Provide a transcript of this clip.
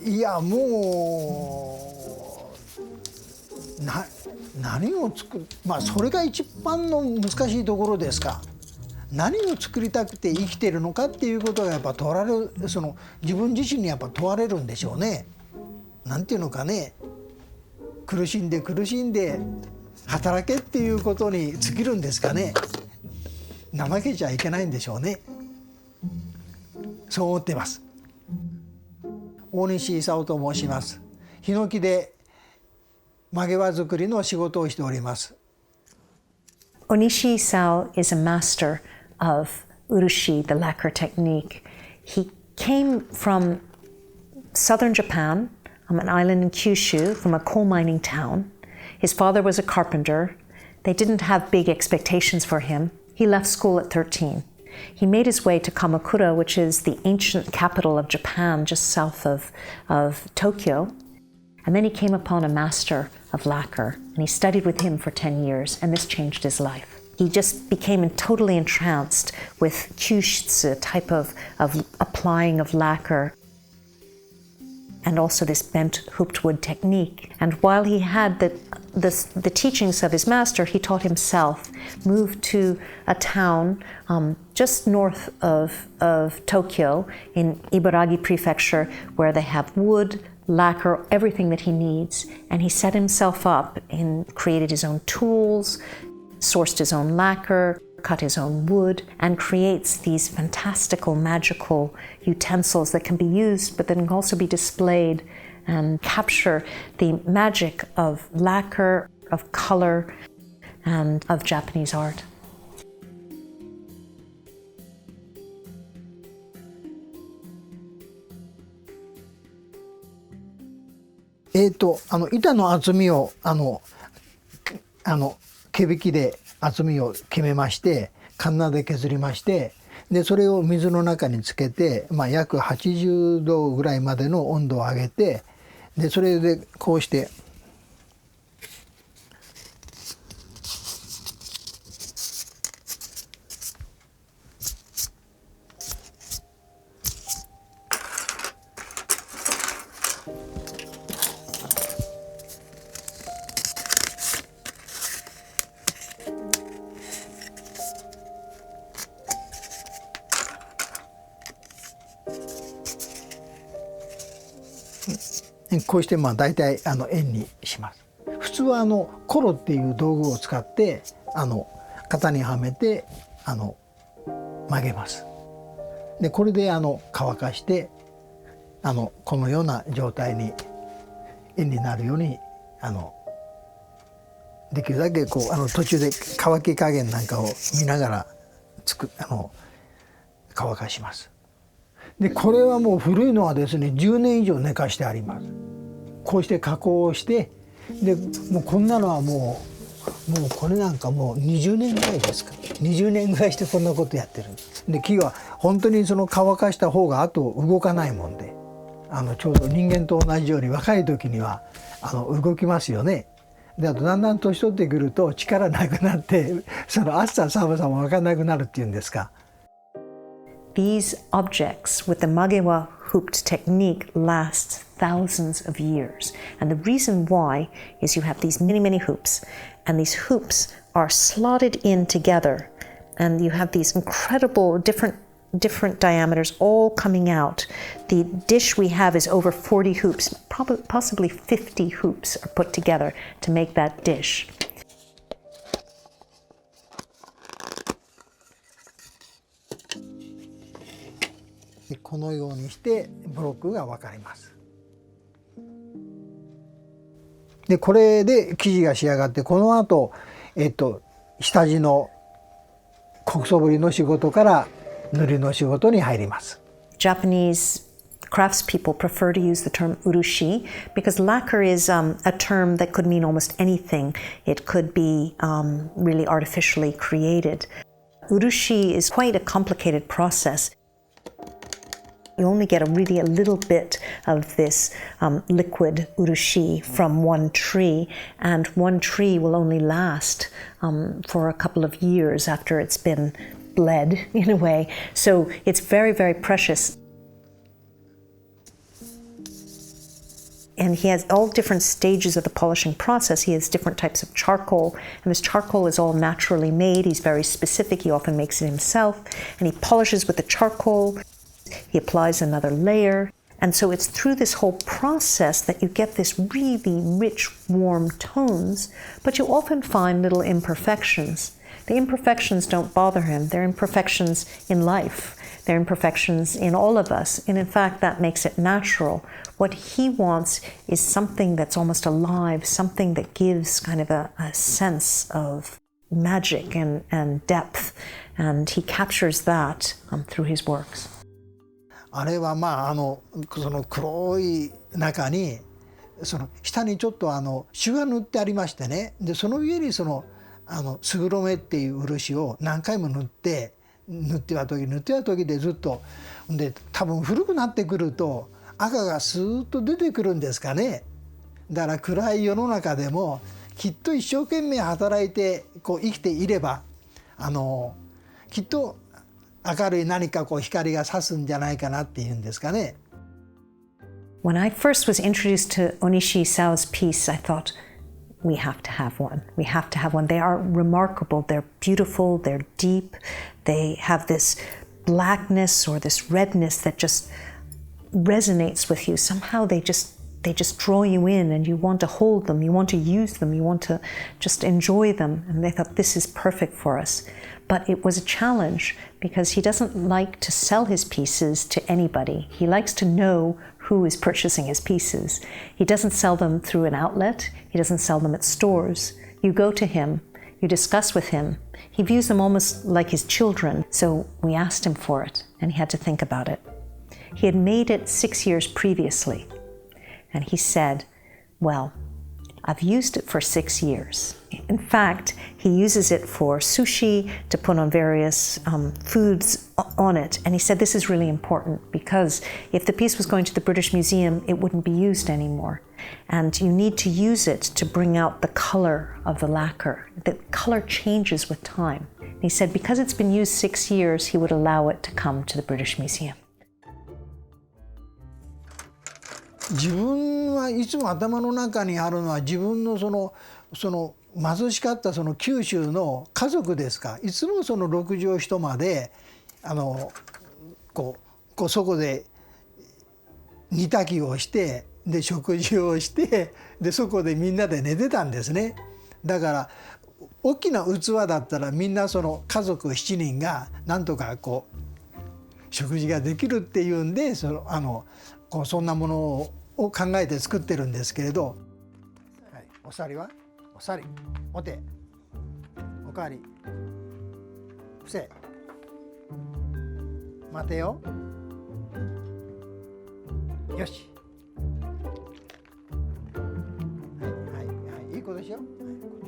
いやもう何をまあそれが一番の難しいところですか。何を作りたくて生きてるのかっていうことがやっぱ問われる、自分自身にやっぱ問われるんでしょうね。なんていうのかね、苦しんで働けっていうことに尽きるんですかね。怠けちゃいけないんでしょうね。そう思っています。大西勲と申します。ヒノキで曲げ輪作りの仕事をしております。Onishi Isao is a master of urushi, the lacquer technique. He came from southern Japan, an island in Kyushu, from a coal mining town. His father was a carpenter. They didn't have big expectations for him. He left school at 13. He made his way to Kamakura, which is the ancient capital of Japan, just south of Tokyo. And then he came upon a master of lacquer, and he studied with him for 10 years, and this changed his life. He just became totally entranced with kyushitsu, type of applying of lacquer, and also this bent hooped wood technique. And while he had the teachings of his master, he taught himself, moved to a town just north of Tokyo in Ibaragi Prefecture, where they have wood, lacquer, everything that he needs. And he set himself up and created his own tools, sourced his own lacquer, cut his own wood, and creates these fantastical, magical utensils that can be used, but that can also be displayed and capture the magic of lacquer, of color, and of Japanese art. .板の厚みを毛引きで厚みを決めまして、カンナで削りまして、でそれを水の中につけて、約80度ぐらいまでの温度を上げて、でそれでこうしてこうして大体円にします。普通はコロっていう道具を使って型にはめて曲げます。でこれで乾かしてこのような状態に円になるようにできるだけこう途中で乾き加減なんかを見ながら乾かします。でこれはもう古いのはですね10年以上寝かしてあります。こうして加工をして、でもうこんなのはもうこれなんかもう20年ぐらいですか、20年ぐらいしてこんなことやってる。で木は本当に乾かした方があと動かないもんで、ちょうど人間と同じように若い時には動きますよね。であとだんだん年取ってくると力なくなって暑さ寒さも分かんなくなるっていうんですか。These objects with the magewa hooped technique last thousands of years. And the reason why is you have these many, many hoops, and these hoops are slotted in together, and you have these incredible different diameters all coming out. The dish we have is over 40 hoops, possibly 50 hoops are put together to make that dish. このようにしてブロックが分かります。でこれで生地が仕上がって、この後下地の国祖彫りの仕事から塗りの仕事に入ります。Japanese craftspeople prefer to use the term urushi because lacquer is a term that could mean almost anything. It could be really artificially created. Urushi is quite a complicated process. You only get a little bit of this liquid urushi from one tree, and one tree will only last for a couple of years after it's been bled in a way. So it's very, very precious. And he has all different stages of the polishing process. He has different types of charcoal, and this charcoal is all naturally made. He's very specific. He often makes it himself, and he polishes with the charcoal. He applies another layer. And so it's through this whole process that you get this really rich, warm tones, but you often find little imperfections. The imperfections don't bother him. They're imperfections in life. They're imperfections in all of us. And in fact, that makes it natural. What he wants is something that's almost alive, something that gives kind of a sense of magic and depth. And he captures that through his works. あれはその黒い中にその下にちょっと朱が塗ってありましてね、でその上にそのすぐろめっていう漆を何回も塗っては時でずっとで、多分古くなってくると赤がスーッと出てくるんですかね。だから暗い世の中でもきっと一生懸命働いてこう生きていればきっと明るい何かこう光が差すんじゃないかなっていうんですかね。When I first was introduced to Onishi Isao's piece, I thought, we have to have one. We have to have one. They are remarkable. They're beautiful. They're deep. They have this blackness or this redness that just resonates with you. Somehow they just draw you in, and you want to hold them, you want to use them, you want to just enjoy them. And they thought, this is perfect for us. But it was a challenge because he doesn't like to sell his pieces to anybody. He likes to know who is purchasing his pieces. He doesn't sell them through an outlet. He doesn't sell them at stores. You go to him, you discuss with him. He views them almost like his children. So we asked him for it, and he had to think about it. He had made it 6 years previously. And he said, well, I've used it for 6 years. In fact, he uses it for sushi, to put on various foods on it. And he said this is really important because if the piece was going to the British Museum, it wouldn't be used anymore. And you need to use it to bring out the color of the lacquer. The color changes with time. And he said because it's been used 6 years, he would allow it to come to the British Museum. 自分はいつも頭の中にあるのは自分のその貧しかったその九州の家族ですか。いつもその6畳一間でそこで煮炊きをしてで食事をしてでそこでみんなで寝てたんですね。だから大きな器だったらみんなその家族7人がなんとか食事ができるっていうんでそんなものを考えて作ってるんですけれど、はい、おさりはおさりお手おかわり伏せ待てよよしはいはいはいいい子でしょ、はい